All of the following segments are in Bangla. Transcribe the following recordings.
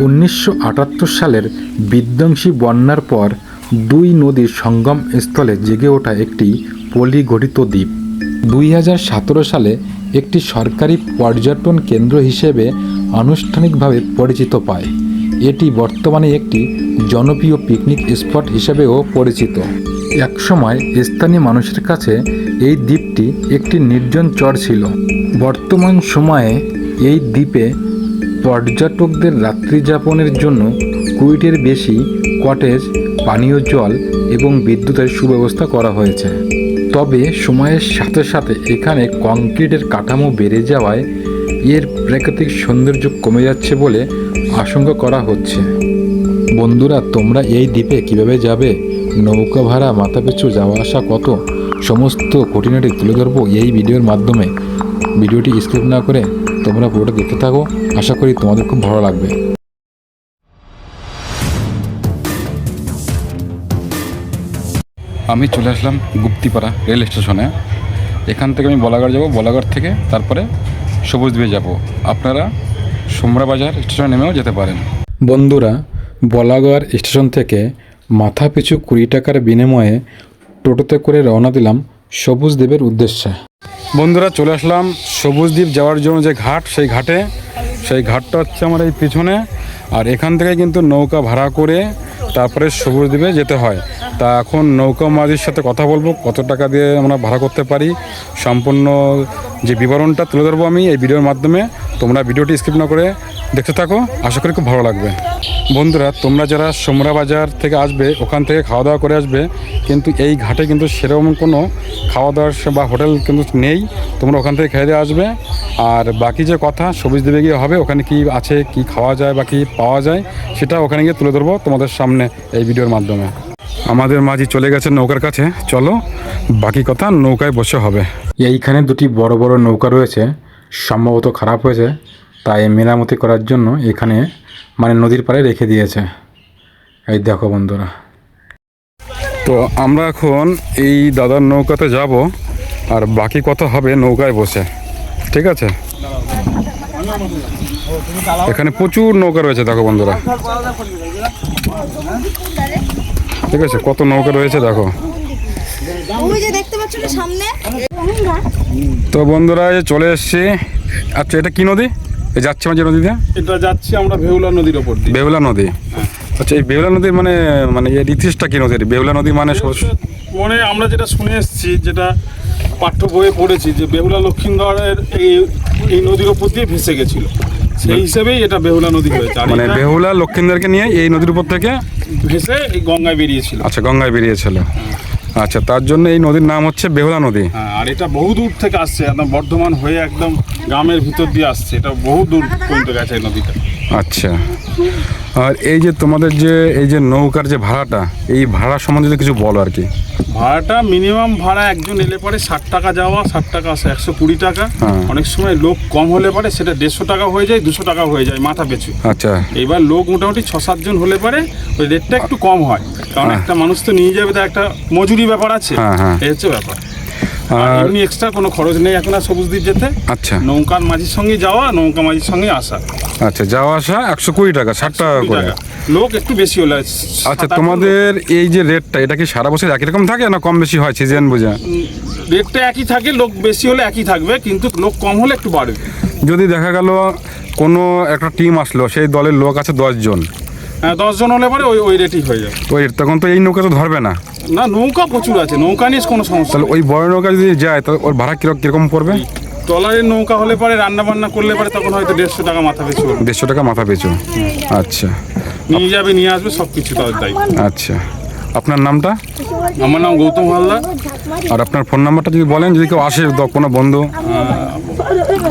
1978 সালের বিধ্বংসী বন্যার পর দুই নদীর সঙ্গম স্থলে জেগে ওঠা একটি পলিগঠিত দ্বীপ 2017 সালে একটি সরকারি পর্যটন কেন্দ্র হিসেবে আনুষ্ঠানিকভাবে পরিচিত পায়। এটি বর্তমানে একটি জনপ্রিয় পিকনিক স্পট হিসেবেও পরিচিত। একসময় স্থানীয় মানুষের কাছে এই দ্বীপটি একটি নির্জন চর ছিল। বর্তমান সময়ে এই দ্বীপে পর্যটকদের রাত্রিযাপনের জন্য 20টির বেশি কটেজ, পানীয় জল এবং বিদ্যুতের সুব্যবস্থা করা হয়েছে। তবে সময়ের সাথে সাথে এখানে কংক্রিটের কাঠামো বেড়ে যাওয়ায় এর প্রাকৃতিক সৌন্দর্য কমে যাচ্ছে বলে আশঙ্কা করা হচ্ছে। বন্ধুরা, তোমরা এই দ্বীপে কিভাবে যাবে, নৌকা ভাড়া, মাথাপিছু যাওয়া আসা কত, সমস্ত খুঁটিনাটি তুলে ধরবো এই ভিডিওর মাধ্যমে। ভিডিওটি স্কিপ না করে তোমরা পুরোটা দেখতে থাকো, আশা করি তোমাদের খুব ভালো লাগবে। আমি চলে আসলাম গুপ্তিপাড়া রেল স্টেশনে। এখান থেকে আমি বলাগড় যাব, বলাগড় থেকে তারপরে সবুজদ্বীপে যাব। আপনারা সোমরা বাজার স্টেশনে নেমেও যেতে পারেন। বন্ধুরা, বলাগড় স্টেশন থেকে মাথা পিছু 20 টাকার বিনিময়ে টোটোতে করে রওনা দিলাম সবুজদ্বীপের উদ্দেশ্যে। বন্ধুরা, চলে আসলাম সবুজদ্বীপ যাওয়ার জন্য যে ঘাট, সেই ঘাটটা হচ্ছে আমার এই পিছনে। আর এখান থেকে কিন্তু নৌকা ভাড়া করে তারপরে সবুজদ্বীপে যেতে হয়। তা এখন নৌকা মাঝির সাথে কথা বলবো, কত টাকা দিয়ে আমরা ভাড়া করতে পারি, সম্পূর্ণ যে বিবরণটা তুলে ধরবো আমি এই ভিডিওর মাধ্যমে। তোমরা ভিডিওটি স্কিপ না করে দেখতে থাকো, আশা করি খুব ভালো লাগবে। বন্ধুরা, তোমরা যারা সোমরা বাজার থেকে আসবে, ওখান থেকে খাওয়া দাওয়া করে আসবে, কিন্তু এই ঘাটে কিন্তু সেরকম কোনো খাওয়া দাওয়ার বা হোটেল কিন্তু নেই। তোমরা ওখান থেকে খেয়ে দিয়ে আসবে। আর বাকি যে কথা সবুজদ্বীপে গিয়ে হবে, ওখানে কি আছে, কি খাওয়া যায় বা কি পাওয়া যায়, সেটা ওখানে গিয়ে তুলে ধরবো তোমাদের সামনে এই ভিডিওর মাধ্যমে। আমাদের মাঝি চলে গেছে নৌকার কাছে, চলো বাকি কথা নৌকায় বসে হবে। এইখানে দুটি বড় বড় নৌকা রয়েছে, সম্ভবত খারাপ হয়েছে, তাই মেরামতি করার জন্য এখানে নদীর পাড়ে রেখে দিয়েছে। এই দেখো বন্ধুরা, তো আমরা এখন এই দাদার নৌকাতে যাব, আর বাকি কথা হবে নৌকায় বসে। ঠিক আছে, এখানে প্রচুর নৌকা রয়েছে, দেখো বন্ধুরা। ঠিক আছে, কত নৌকা রয়েছে দেখো। তো বন্ধুরা, চলে এসছি। আচ্ছা, এটা কি নদী? এই যাচ্ছে যে নদীতে, এটা যাচ্ছি আমরা বেহুলা নদীর ওপর দিয়ে। বেহুলা নদী। আচ্ছা, এই বেহুলা নদীর মানে এর ইতিহাসটা কি নদীর? বেহুলা নদী মানে আমরা যেটা শুনে এসেছি, যেটা পাঠ্য বইয়ে পড়েছি, যে বেহুলা লক্ষিন্দরের এই নদীর ওপর দিয়ে ভেসে গেছিল, সেই হিসেবেই এটা বেহুলা নদী হয়েছে। মানে বেহুলা লক্ষিন্দরকে নিয়ে এই নদীর উপর থেকে ভেসে এই গঙ্গায় বেরিয়েছিল। আচ্ছা, গঙ্গায় বেরিয়েছিল। আচ্ছা, তার জন্য এই নদীর নাম হচ্ছে বেহুলা নদী। আর এটা বহু দূর থেকে আসছে, একদম বর্ধমান হয়ে একদম গ্রামের ভিতর দিয়ে আসছে। এটা বহু দূর পর্যন্ত গেছে এই নদীটা। আচ্ছা, আর এই যে তোমাদের যে এই যে নৌকার যে ভাড়াটা, এই ভাড়া সম্বন্ধে কিছু বলো আর কি। ভাড়াটা মিনিমাম ভাড়া একজন এলে পরে 60 টাকা যাওয়া, 60 টাকা আসা, 120 টাকা। অনেক সময় লোক কম হলে পরে সেটা 150 টাকা হয়ে যায়, 200 টাকা হয়ে যায় মাথা পিছু। আচ্ছা, এবার লোক মোটামুটি 6-7 জন হলে পরে ওই রেটটা একটু কম হয়, কারণ একটা মানুষ তো নিয়ে যাবে, তার একটা মজুরি ব্যাপার আছে, এই হচ্ছে ব্যাপার। আর এমনি এক্সট্রা কোনো খরচ নেই এখন আর সবুজদ্বীপ যেতে। আচ্ছা, নৌকার মাঝির সঙ্গে যাওয়া, নৌকা মাঝির সঙ্গে আসা। আচ্ছা, যাওয়া আসা 120 টাকা, 60 টাকা করে। লোক একটু বেশি হলে। আচ্ছা, তোমাদের এই যে রেটটা, এটা কি সারা বছর একই রকম থাকে না কম বেশি হয় সিজন বুঝে? রেটটা একই থাকে, লোক বেশি হলে একই থাকবে, কিন্তু লোক কম হলে একটু বাড়বে। যদি দেখা গেল কোনো একটা টিম আসলো, সেই দলের লোক আছে 10 জন, হ্যাঁ 10 জন হলে পরে ওই রেটই হয়ে যাবে। ওই তখন তো এই নৌকা তো ধরবে না। না, নৌকা প্রচুর আছে, নৌকা নিয়ে কোনো সমস্যা। তাহলে ওই বড় নৌকা যদি যায়, তাহলে ওর ভাড়া কিরকম পড়বে? ট্রলারের নৌকা হলে পরে রান্না বান্না করলে পরে তখন হয়তো 150 টাকা মাথা পিছু। 150 টাকা মাথা পিছু। আচ্ছা, নিয়ে যাবে, নিয়ে আসবে, সব কিছু তাদের দায়িত্ব। আচ্ছা, আপনার নামটা? আমার নাম গৌতম হালদার। আর আপনার ফোন নাম্বারটা যদি বলেন, যদি কেউ আসে, কোনো বন্ধু।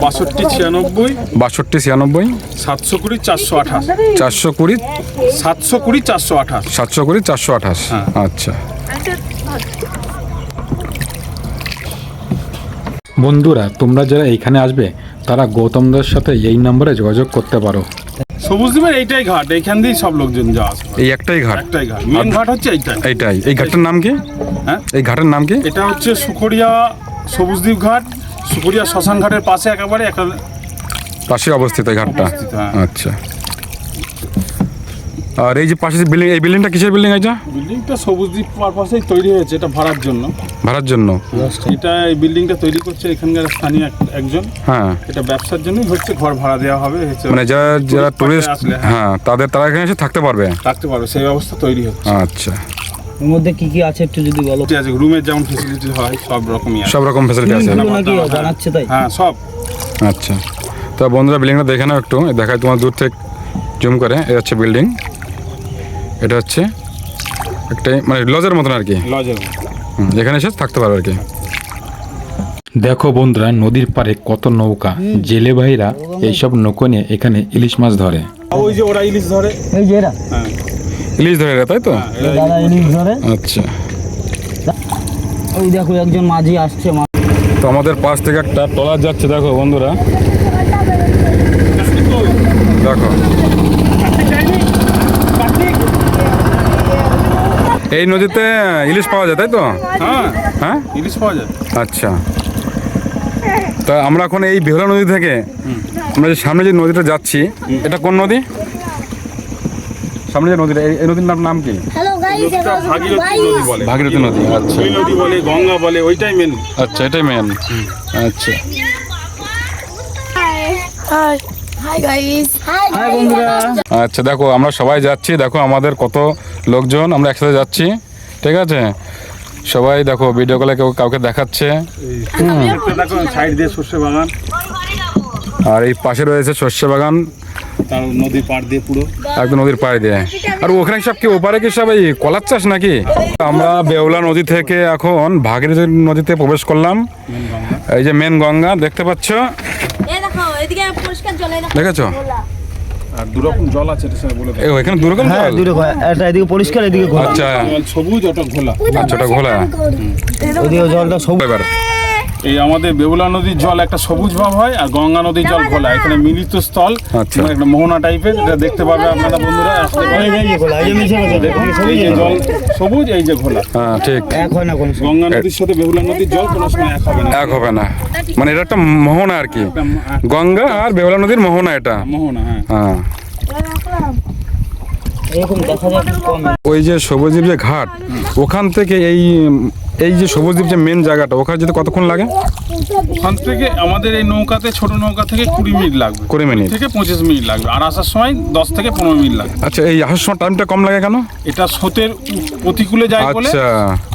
6296 6296 720 428 420 720 428 720 428। আচ্ছা বন্ধুরা, তোমরা যারা এইখানে আসবে, তারা গৌতমদার সাথে এই নম্বরে যোগাযোগ করতে পারো। সবুজদ্বীপের এইটাই ঘাট, এইখান দিয়েই সব লোকজন যাওয়া আসে। এই একটাই ঘাট? একটাই ঘাট, মেন ঘাট হচ্ছে এইটাই। এই ঘাটের নাম কি? হ্যাঁ, এই ঘাটের নাম কি? এটা হচ্ছে সুখড়িয়া সবুজদ্বীপ ঘাট, সুখড়িয়া শ্মশান ঘাটের পাশে, একেবারে একটা পাশে অবস্থিত এই ঘাটটা। আচ্ছা, আর এই যে পাশে যে বিল্ডিং, এই বিল্ডিংটা কিসের বিল্ডিং এটা? বিল্ডিংটা সবুজদ্বীপ পারপাসেই তৈরি হয়েছে, এটা ভাড়ার জন্য। ভাড়ার জন্য? এটা এই বিল্ডিংটা তৈরি করছে এখানকার স্থানীয় একজন। হ্যাঁ, এটা ব্যবসার জন্যই হচ্ছে, ঘর ভাড়া দেওয়া হবে হচ্ছে, মানে যারা টুরিস্ট, হ্যাঁ তারা এখানে এসে থাকতে পারবে, সেই ব্যবস্থা তৈরি হচ্ছে। আচ্ছা, এর মধ্যে কি কি আছে একটু যদি বলো। আছে রুমের যেমন ফেসিলিটি হয় সব রকমই আছে। সব রকম ফ্যাসিলিটি আছে নাকি বানাচ্ছে তাই? হ্যাঁ সব। আচ্ছা, তো বন্ধুরা বিল্ডিংটা দেখে নাও একটু, দেখায় তোমার দূর থেকে জুম করে। এটা হচ্ছে বিল্ডিং, এটা হচ্ছে একটা মানে লজের মতন আর কি, লজের। এখানে এসে থাকতে পারো আর কি। দেখো বন্ধুরা, নদীর পাড়ে কত নৌকা, জেলে ভাইরা এইসব নৌকো নিয়ে এখানে ইলিশ মাছ ধরে। ওই যে ওরা ইলিশ ধরে, এই যে এরা হ্যাঁ ইলিশ ধরে এরা, তাই তো? দাদা ইলিশ ধরে। আচ্ছা, ওই দেখো একজন মাঝি আসছে। তো আমাদের পাশ থেকে একটা ট্রলার যাচ্ছে, দেখো বন্ধুরা, দেখো এই নদীতে ইলিশ পাওয়া যায়, তাই তো? হ্যাঁ হ্যাঁ, ইলিশ পাওয়া যায়। আচ্ছা, তা আমরা এখন এই বেহুলা নদী থেকে আমরা যে সামনে যে নদীটা যাচ্ছি, এটা কোন নদী? সামনে যে নদীটা, এই নদীর নাম কি? হ্যালো গাইস, নদীটা ভাগীরথী নদী বলে। ভাগীরথী নদী, আচ্ছা ওই নদী বলে, গঙ্গা বলে, ওইটাই মেন। আচ্ছা, এটাই মেন। আচ্ছা, হাই হাই গাইস, হাই বন্ধুরা, আচ্ছা, দেখো আমরা সবাই যাচ্ছি, দেখো আমাদের কত লোকজন, আমরা একসাথে যাচ্ছি, ঠিক আছে? সবাই দেখো ভিডিও কলে কেউ কাউকে দেখাচ্ছে, দেখো সাইড দিয়ে সর্ষে বাগান, আর এই পাশে রয়েছে শস্য বাগান, তার নদীর পাড় দিয়ে পুরো একদম নদীর পাড়ে দিয়ে। আর ওখানে সব কি ওপারে কি সব এই কলার চাষ নাকি? আমরা বেহুলা নদী থেকে এখন ভাগীরথী নদীতে প্রবেশ করলাম। এই যে মেন গঙ্গা দেখতে পাচ্ছ, এই দেখো এদিকে পরিষ্কার জল, এই দেখো দেখেছো? আর দুরকম জল আছে, এটা স্যার বলে এই এখানে দুরকম হ্যাঁ জল? দুই রকম, একটা এদিকে পরিষ্কার এদিকে ঘোলা। আচ্ছা, জল সবুজ, ওটা ঘোলা। আচ্ছা, ওটা ঘোলা। ওদিকে জলটা সবুজ। এবার এই আমাদের বেহুলা নদীর জল একটা সবুজ ভাব হয়, আর গঙ্গা নদীর জল ঘোলা। এখানে মিলিত স্থল, আচ্ছা। মানে একটা মোহনা টাইপের, এটা দেখতে পাবে আপনারা বন্ধুরা। আসতে পারে। এই যে ঘোলা, এই যে মিশে গেছে দেখুন, এই যে জল সবুজ, এই যে ঘোলা। হ্যাঁ, ঠিক, এক হয় না কোনো সময়। গঙ্গা নদীর সাথে বেহুলা নদীর জল কোনো সময় এক হবে না। এক হবে না, মানে এটা একটা মোহনা আর কি, গঙ্গা আর বেহুলা নদীর মোহনা এটা। মোহনা, হ্যাঁ। হ্যাঁ, এরকম দেখা যায় খুব কম। ওই যে সবুজদ্বীপ যে ঘাট, ওখান থেকে এই যে সবুজদ্বীপ যে মেন জায়গাটা, ওখানে যেতে কতক্ষণ লাগে? ওখান থেকে আমাদের এই নৌকাতে, ছোট নৌকা থেকে 20 মিনিট লাগবে, 20 মিনিট থেকে 25 মিনিট লাগবে। আর আসার সময় 10 থেকে 15 মিনিট লাগবে। আচ্ছা, এই আসার সময় টাইমটা কম লাগে কেন? এটা স্রোতের প্রতিকূলে যায় বলে, আচ্ছা,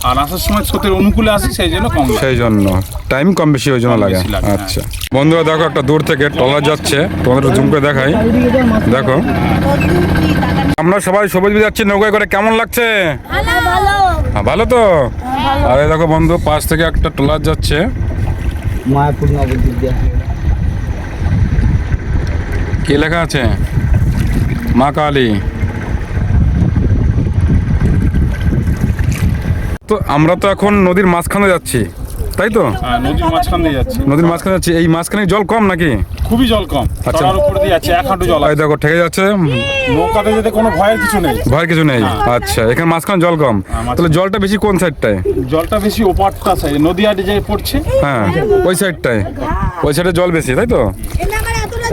আর আসার সময় স্রোতের অনুকূলে আসে, সেই জন্য কম লাগে। সেই জন্য টাইম কম বেশি ওই জন্য কম লাগে। বেশি লাগে, হ্যাঁ। আচ্ছা বন্ধুরা, দেখো একটা দূর থেকে ট্রলার যাচ্ছে, তোমাদের জুম করে দেখাই, দেখো আমরা সবাই সবুজ যাচ্ছি নৌকায় করে, কেমন লাগছে? ভালো ভালো হ্যাঁ, ভালো তো? আরে দেখো বন্ধু, পাশ থেকে একটা ট্রলার যাচ্ছে, মায়াপুর নবদ্বীপ দিয়ে। কি লেখা আছে? মা কালী। তো আমরা তো এখন নদীর মাঝখানে যাচ্ছি, তাই তো? হ্যাঁ, নদীর মাঝখান দিয়ে যাচ্ছে। নদীর মাঝখানে যাচ্ছি, এই মাঝখানে জল কম নাকি? খুবই জল কম, আচ্ছা। তলার উপর দিয়ে যাচ্ছে, 1 হাঁটু জল এই আছে। দেখো ঠেকে যাচ্ছে, নৌকাতে যেতে কোনো ভয়ের কিছু নেই। ভয়ের কিছু নেই। আচ্ছা, এখানে মাঝখানে জল কম, মাঝখানে। তাহলে জলটা বেশি কোন সাইডটায়? জলটা বেশি ওপারটা সাইডে, নদী আটে যে পড়ছে। হ্যাঁ, ওই সাইডটায়, ওই সাইডে জল বেশি, তাই তো?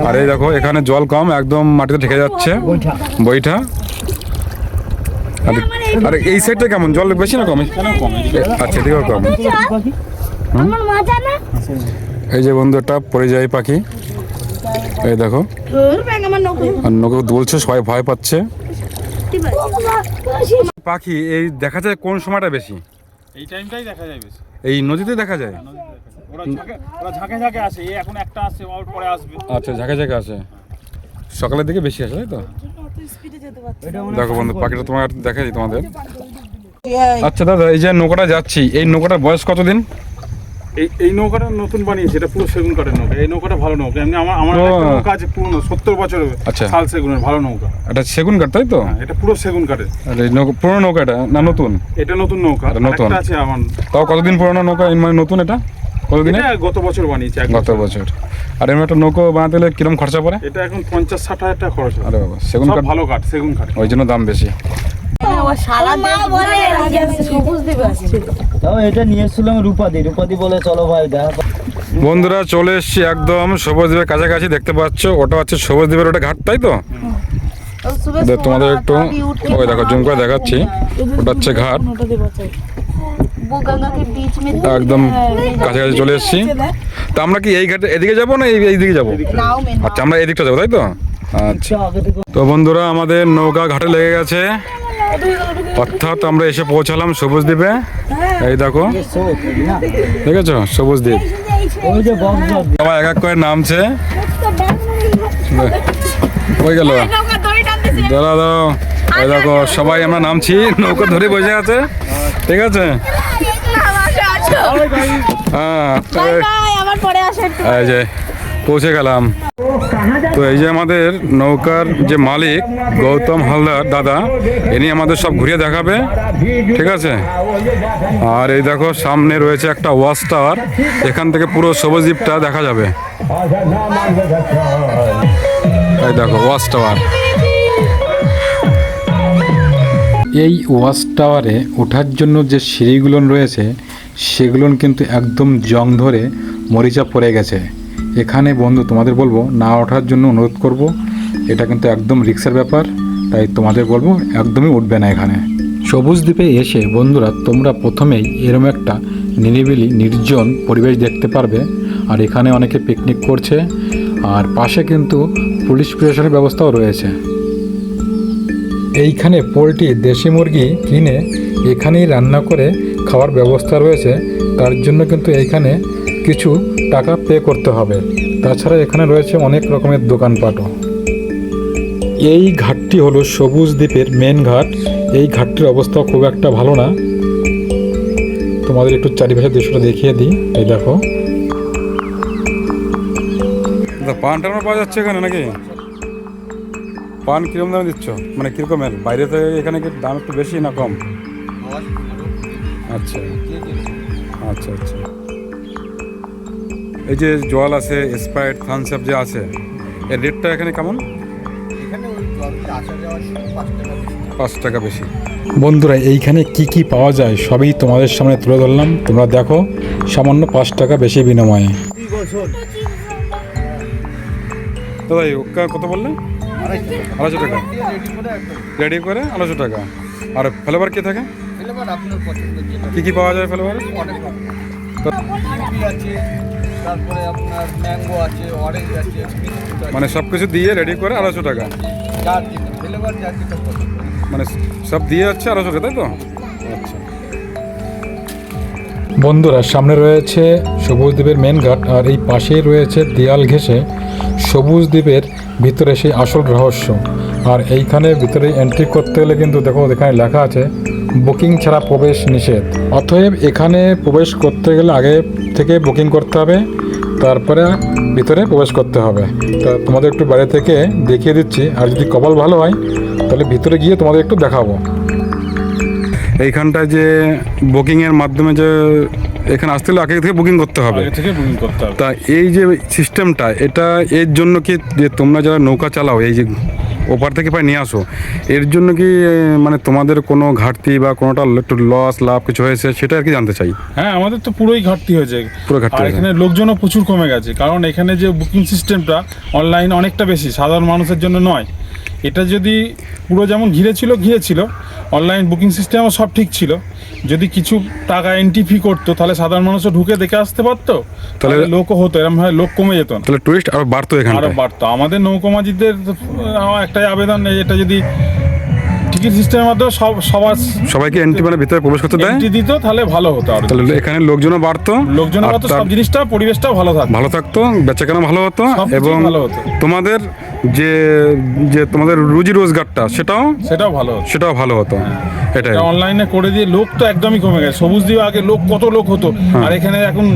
আর এই দেখো এখানে জল কম, একদম মাটিতে ঠেকে যাচ্ছে বইটা। আর এই সাইডটা কেমন, জল বেশি না কম? এখানেও কম, আচ্ছা, এদিকেও কম। আমার মজা না এই যে বন্ধু একটা পরিযায়ী পাখি, এই দেখো, আমার নৌকো আর নৌকা দুলছে, সবাই ভয় পাচ্ছে। পাখি এই দেখা যায় কোন সময়টা বেশি? এই টাইমটাই দেখা যায় বেশি। এই নদীতে দেখা যায়? ওরা ঝাঁকে ঝাঁকে আসে, এই এখন একটা আসছে, ওর পরে আসবে। আচ্ছা, ঝাঁকে ঝাঁকে আসে, সকালের দিকে বেশি আসে, তাই তো? দেখো বন্ধু, পাখিটা তোমার দেখাই তোমাদের। আচ্ছা দাদা, এই যে নৌকাটা যাচ্ছি, এই নৌকাটার বয়স কতদিন? এই নৌকাটা নতুন বানিয়েছে, এটা পুরো সেগুন কাঠের নৌকা। এই নৌকাটা ভালো নৌকা, এমনি আমার ও। একটা নৌকা আছে পুরনো, 70 বছরের, আচ্ছা। শাল সেগুনের, ভালো নৌকা। এটা সেগুন কাঠ, তাই তো? হ্যাঁ, এটা পুরো সেগুন কাঠের। আর এই নৌকা পুরোনো নৌকাটা না নতুন? এটা নতুন নৌকা, এটা নতুন। একটা আছে আমার। তাও কতদিন পুরোনো নৌকা, মানে নতুন এটা কতদিনে? এটা গত বছর বানিয়েছে, গত বছর। আর এমন একটা নৌকো বানাতে হলে কিরম খরচা পড়ে? এটা এখন 50-60 হাজার টাকা খরচ হয়। আরে বাবা, সেগুন সব কাঠ, ভালো কাঠ, সেগুন কাঠ। ওই জন্য দাম বেশি। তাও এটা নিয়ে এসেছিলাম রূপাদি বলে, চলো ভাই দেখা। বন্ধুরা চলে এসেছি একদম সবুজদ্বীপের কাছাকাছি, দেখতে পাচ্ছ ওটা হচ্ছে সবুজদ্বীপের ওটা ঘাট, তাই তো? তোমাদের একটু ওই দেখো জুম করে দেখাচ্ছি, ওটা হচ্ছে ঘাট, वो गंगा के बीच में একদম কাছাকাছি চলে এসেছি। তা আমরা কি এই ঘাটে এদিকে যাবো না এই দিকে যাবো? नाव में আচ্ছা আমরা এদিকটা যাবো তাই তো? আচ্ছা তো বন্ধুরা আমাদের নৌকা ঘাটে লেগে গেছে, অর্থাৎ আমরা এসে পৌঁছালাম সবুজ দ্বীপে। এই দেখো দেখেছো সবুজ দ্বীপ, ওই যে বক্স সবাই এক এক করে নামছে। ওই গেল দাঁড়া দাও, ওই দেখো সবাই আমরা নামছি, নৌকা ধরে বসে আছে, ঠিক আছে? হ্যাঁ আমার পরে আসেন এই যে পৌঁছে গেলাম। তো এই যে আমাদের নৌকার যে মালিক গৌতম হালদার দাদা, ইনি আমাদের সব ঘুরিয়ে দেখাবে, ঠিক আছে? আর এই দেখো সামনে রয়েছে একটা ওয়াচ টাওয়ার, এখান থেকে পুরো সবুজ দ্বীপটা দেখা যাবে। এই দেখো ওয়াচ টাওয়ার। এই ওয়াচ টাওয়ারে ওঠার জন্য যে সিঁড়িগুলো রয়েছে সেগুলো কিন্তু একদম জং ধরে মরিচা পড়ে গেছে। এখানে বন্ধু তোমাদের বলবো না ওঠার জন্য অনুরোধ করব, এটা কিন্তু একদম রিস্কের ব্যাপার, তাই তোমাদের বলবো একদমই উঠবে না এখানে। সবুজ দ্বীপে এসে বন্ধুরা তোমরা প্রথমেই এরকম একটা নিরিবিলি নির্জন পরিবেশ দেখতে পারবে। আর এখানে অনেকে পিকনিক করছে, আর পাশে কিন্তু পুলিশ প্রশাসনের ব্যবস্থাও রয়েছে। এইখানে পোলট্রি দেশি মুরগি কিনে এখানেই রান্না করে খাওয়ার ব্যবস্থা রয়েছে, তার জন্য কিন্তু এইখানে কিছু টাকা পে করতে হবে। তাছাড়া এখানে রয়েছে অনেক রকমের দোকানপাটও। এই ঘাটটি হলো সবুজ দ্বীপের মেন ঘাট। এই ঘাটটির অবস্থা খুব একটা ভালো না, তোমাদের একটু চারিপাশের দৃশ্যটা দেখিয়ে দিই। এই দেখো পান টান পাওয়া যাচ্ছে এখানে নাকি? পান কিরকম দামে দিচ্ছ, মানে কিরকমের? বাইরে থেকে এখানে কি দাম একটু বেশি না কম? আচ্ছা আচ্ছা আচ্ছা। এই যে জল আছে স্প্রাইট থামস আপ যে আছে, এর রেটটা এখানে কেমন? 5 টাকা বেশি। বন্ধুরা এইখানে কি কি পাওয়া যায় সবই তোমাদের সামনে তুলে ধরলাম, তোমরা দেখো, সামান্য 5 টাকা বেশি বিনিময়ে। দাদা ওকা কত বললে? 250 টাকা রেডি করে 250 টাকা। আর ফ্লেভার কি থাকে? কি কি পাওয়া যায় ফ্লেভার? তারপরে আপনার ম্যাঙ্গো আছে, অরেঞ্জ আছে, মানে সব কিছু দিয়ে রেডি করে 250 টাকা, যার যেটা ফ্লেভার যার যেটা পছন্দ। মানে সব দিয়ে যাচ্ছে 250 টাকা, তাই তো? আচ্ছা বন্ধুরা সামনে রয়েছে সবুজ দ্বীপের মেন ঘাট, আর এই পাশেই রয়েছে দেয়াল ঘেঁষে সবুজ দ্বীপের ভিতরে সেই আসল রহস্য। আর এইখানে ভিতরে এন্ট্রি করতে গেলে কিন্তু দেখো এখানে লেখা আছে বুকিং ছাড়া প্রবেশ নিষেধ। অতএব এখানে প্রবেশ করতে গেলে আগে থেকে বুকিং করতে হবে, তারপরে ভিতরে প্রবেশ করতে হবে। তা তোমাদের একটু বাইরে থেকে দেখিয়ে দিচ্ছি, আর যদি কপাল ভালো হয় তাহলে ভিতরে গিয়ে তোমাদের একটু দেখাবো। এইখানটায় যে বুকিংয়ের মাধ্যমে যে এখানে আসতে হলে আগে থেকে বুকিং করতে হবে, তা এই যে সিস্টেমটা এটা এর জন্য কি যে তোমরা যারা নৌকা চালাও এই যে ওপার থেকে প্রায় নিয়ে আসো, এর জন্য কি মানে তোমাদের কোনো ঘাটতি বা কোনোটা একটু লস লাভ কিছু হয়েছে সেটা আর কি জানতে চাই। হ্যাঁ আমাদের তো পুরোই ঘাটতি হয়েছে, পুরো ঘাটতি আর হয়েছে। এখানে লোকজনও প্রচুর কমে গেছে, কারণ এখানে যে বুকিং সিস্টেমটা অনলাইন অনেকটা বেশি, সাধারণ মানুষের জন্য নয়। এটা যদি পুরো যেমন ঘিরে ছিল অনলাইন বুকিং সিস্টেমও সব ঠিক ছিল, যদি কিছু টাকা এন্ট্রি ফি করতো তাহলে সাধারণ মানুষও ঢুকে দেখে আসতে পারতো, তাহলে লোকও হতো, এরকম ভাবে লোক কমে যেত না, তাহলে টুরিস্ট আরো বাড়তো, এখানে আরো বাড়তো। আমাদের নৌকোমাঝিদের একটাই আবেদন, এটা যদি টিকিট সিস্টেমের মাধ্যমে সবাইকে এন্ট্রি মানে ভিতরে প্রবেশ করতে দেয়, এন্ট্রি দিত তাহলে ভালো হতো, আর তাহলে এখানে লোকজনও বাড়তো, লোকজনের আর মতো সব জিনিসটা পরিবেশটাও ভালো থাকতো, বেচাকেনা ভালো হতো, সবকিছুই এবং ভালো হতো। তোমাদের যে যে তোমাদের রুজি রোজগারটা সেটাও ভালো হতো। এটাই অনলাইনে করে দিয়ে লোক তো একদমই কমে গেছে। সবুজ দ্বীপে আগে লোক কত লোক হতো, আর এখানে এখন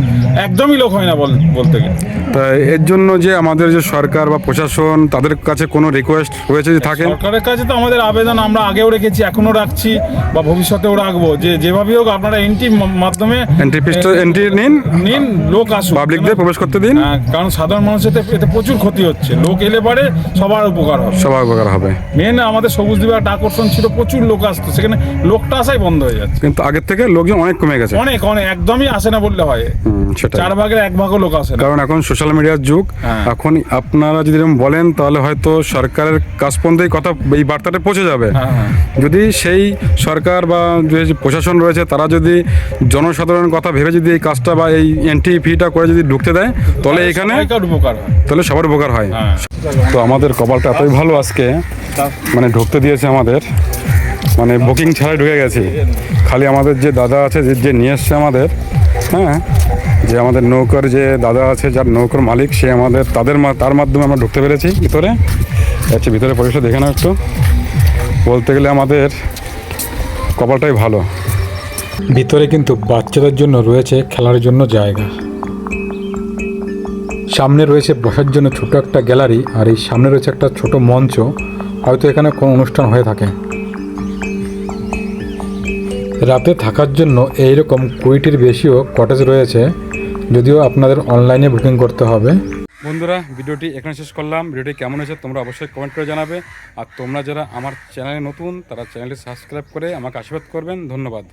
একদমই লোক হয় না বলতে গেলে। তা এর জন্য যে আমাদের যে সরকার বা প্রশাসন তাদের কাছে কোনো রিকোয়েস্ট রয়েছে যে থাকে? সরকারের কাছে তো আমাদের আবেদন, আমরা আগেও রেখেছি, এখনও রাখছি বা ভবিষ্যতেও রাখবো, যে যেভাবেই হোক আপনারা এন্ট্রির মাধ্যমে এন্ট্রি নিন, লোক আসুন, পাবলিকদের প্রবেশ করতে দিন। হ্যাঁ, কারণ সাধারণ মানুষের এতে প্রচুর ক্ষতি হচ্ছে, লোক এলে পারে সবার উপকার হবে। সবার উপকার হবে। মেন আমাদের সবুজ দ্বীপে একটা আকর্ষণ ছিল, প্রচুর লোক আসতো, সেখানে লোকটা আসাই বন্ধ হয়ে যাচ্ছে। কিন্তু আগের থেকে লোকজন অনেক কমে গেছে, অনেক একদমই আসে না বললে হয়। সেটা 4 ভাগের 1 ভাগও লোক আসে না। কারণ এখন সোশ্যাল মিডিয়ার যুগ। হ্যাঁ। এখন আপনারা যদি এরকম বলেন তাহলে হয়তো সরকারের কাছ পর্যন্ত এই কথা, এই বার্তাটা পৌঁছে যাবে। হ্যাঁ। যদি সেই সরকার বা যে প্রশাসন রয়েছে তারা যদি জনসাধারণের কথা ভেবে যদি এই কাজটা বা এই এন্ট্রি ফিটা করে যদি ঢুকতে দেয়, তাহলে এখানে সবাইকার উপকার হয়। তাহলে সবার উপকার হয়। হ্যাঁ। তো আমাদের কপালটা এতই ভালো আজকে, মানে ঢুকতে দিয়েছে আমাদের, মানে বুকিং ছাড়াই ঢুকে গেছি। খালি আমাদের যে দাদা আছে, যে নিয়ে এসছে আমাদের, হ্যাঁ, যে আমাদের নৌকার যে দাদা আছে, যার নৌকার মালিক, সে আমাদের তার মাধ্যমে আমরা ঢুকতে পেরেছি ভিতরে। আচ্ছা, ভিতরে পরিবেশটা দেখে নাও একটু। বলতে গেলে আমাদের কপালটাই ভালো। ভিতরে কিন্তু বাচ্চাদের জন্য রয়েছে খেলার জন্য জায়গা, সামনে রয়েছে বসার জন্য ছোট একটা গ্যালারি, আর এই সামনে রয়েছে একটা ছোট মঞ্চ, হয়তো এখানে কোনো অনুষ্ঠান হয়ে থাকে। রাতে থাকার জন্য এইরকম 20টির বেশিও কটেজ রয়েছে, যদিও আপনাদের অনলাইনে বুকিং করতে হবে। বন্ধুরা, ভিডিওটি এখানে শেষ করলাম। ভিডিওটি কেমন হয়েছে তোমরা অবশ্যই কমেন্ট করে জানাবে। আর তোমরা যারা আমার চ্যানেলে নতুন, তারা চ্যানেলটি সাবস্ক্রাইব করে আমাকে আশীর্বাদ করবেন। ধন্যবাদ।